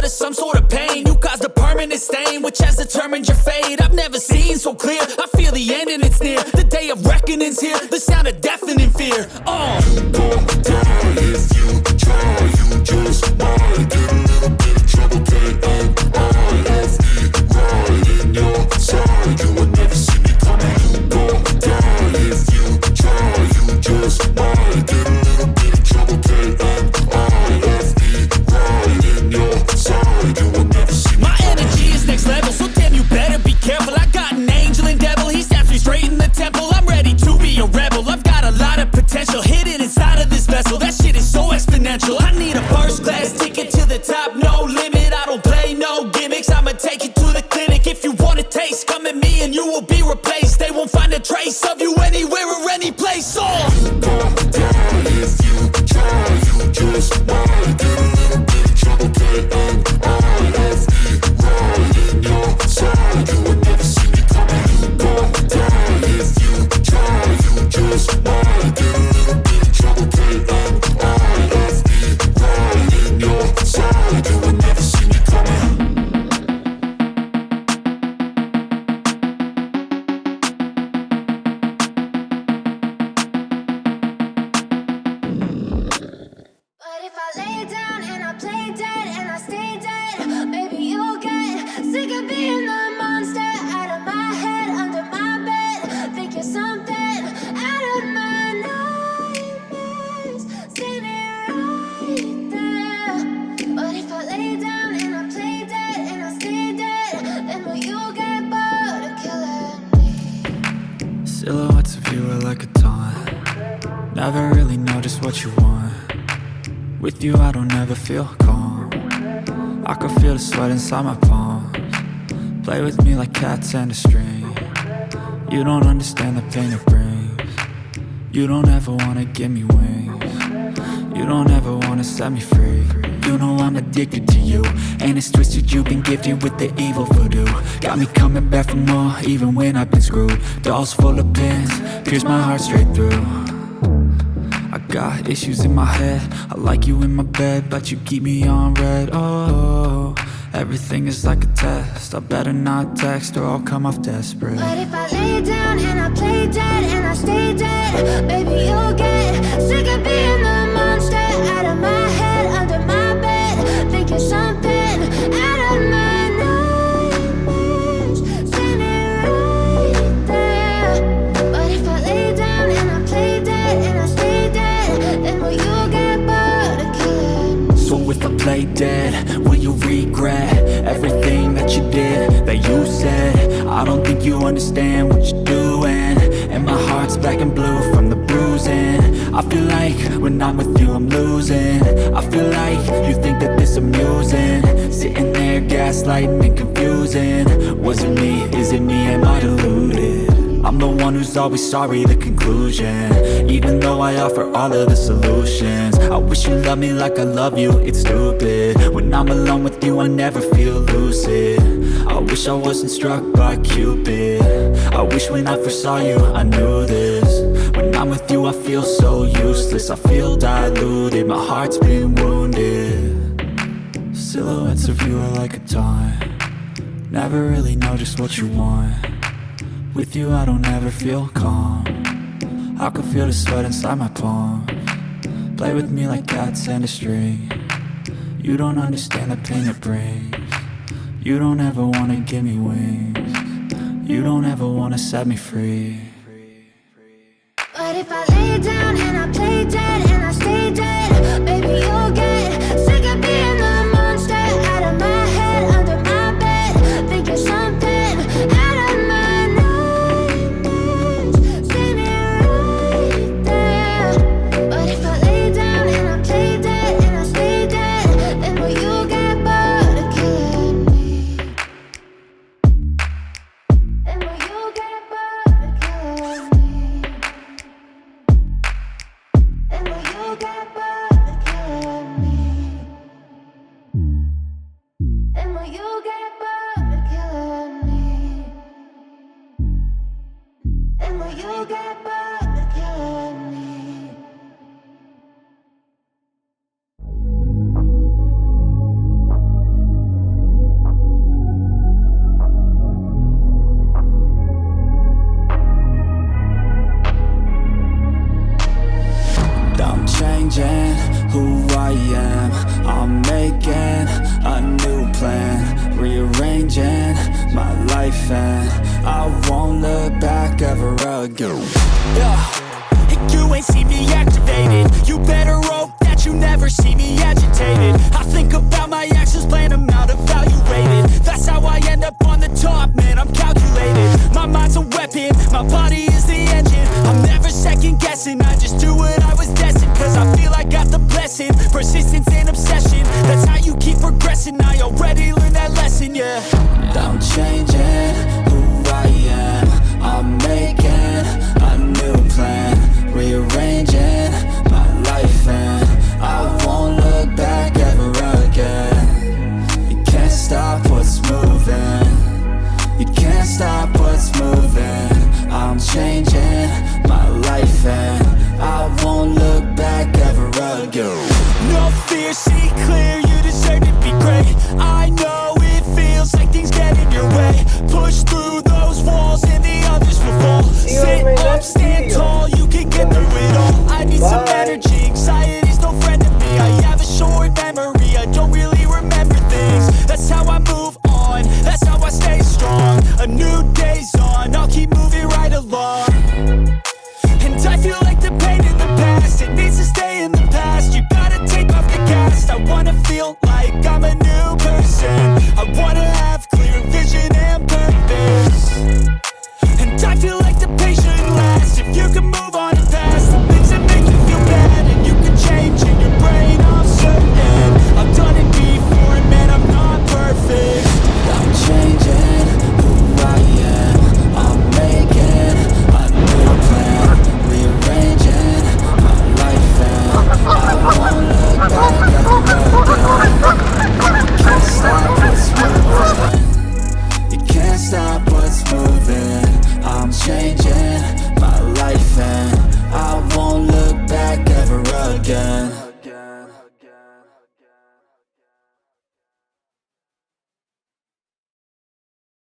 of some sort of pain. You caused a permanent stain, which has determined your fate. I've never seen so clear, I feel the end and it's near. The day of reckoning's here, the sound of deafening fear. You gon' die if you try, you just might get a little bit of trouble, K-N-I-F-E, right in your side, you will never see me coming. You gon' die if you try, you just might get a little bit of trouble, K-N-I-F-E, right in your side, you will never see me My energy is next level, so damn you better be careful. I got an angel and devil, he snaps me straight in the temple. I'm ready to be a rebel, I've got a lot of potential hidden inside of this vessel. That shit is so exponential. I need a first class ticket to the top, no limit. I don't play no gimmicks, I'ma take you to the clinic. If you want a taste, come at me and you will be replaced. They won't find a trace of you anywhere or any place. You gon' die if you try, you just might get a little bit of trouble, K-N-I-F-E, right in your side, you will never see me coming. You gon' die if you try, you just might get a little bit of trouble, K-N-I-F-E, right in your side, you will never see me coming. But if I lay down and I play dead and I stay dead, maybe you'll get sick of being the monster out of my head, under my bed. Think you're something out of my nightmares, standing right there. But if I lay down and I play dead and I stay dead, then will you get bored of killing me? Silhouettes of you are like a taunt. Never really know just what you want. With you I don't ever feel calm. I can feel the sweat inside my palms. Play with me like cats and a string. You don't understand the pain it brings. You don't ever wanna give me wings. You don't ever wanna set me free. You know I'm addicted to you, and it's twisted, you've been gifted with the evil voodoo. Got me coming back for more, even when I've been screwed. Dolls full of pins, pierce my heart straight through. I got issues in my head, I like you in my bed, but you keep me on red. Oh, everything is like a test, I better not text or I'll come off desperate. But if I lay down and I play dead and I stay dead, maybe you'll get sick of being the monster out of my head, under my bed. Think you're something out of my nightmares, standing right there. But if I lay down and I play dead and I stay dead, then will you get bored of killing me? So if I play dead, will you regret everything that you did, that you said? I don't think you understand what you're doing, and my heart's black and blue from the bruising. I feel like when I'm with you I'm losing. I feel like you think that this amusing, sitting there gaslighting and confusing. Was it me? Is it me? Am I deluded? I'm the one who's always sorry, the conclusion. Even though I offer all of the solutions, I wish you loved me like I love you, it's stupid. When I'm alone with you I never feel lucid. I wish I wasn't struck by Cupid. I wish when I first saw you I knew this. When I'm with you I feel so useless, I feel diluted, my heart's been wounded. Silhouettes of you are like a taunt. Never really know just what you want. With you I don't ever feel calm. I can feel the sweat inside my palms. Play with me like cats and a string. You don't understand the pain it brings. You don't ever wanna give me wings. You don't ever wanna set me free. But if I lay down and I play dead and I stay dead, maybe you'll get sick of being the monster out of my head, under my bed. Think you're something out of my nightmares, standing right there. But if I lay down and I play dead and I stay dead, then will you get bored of killing me? Then will you get bored of killing me? And will you get bored of killing me? and I won't look back ever again. Yeah, you ain't see me activated. You better hope that you never see me agitated. I think about my actions, plan them out, evaluated. That's how I end up on the top, man, I'm calculated. My mind's a weapon, my body is the engine. I'm never second guessing, I just do what I was destined. Cause I feel I got the blessing, persistence and obsession. That's how you keep progressing, I already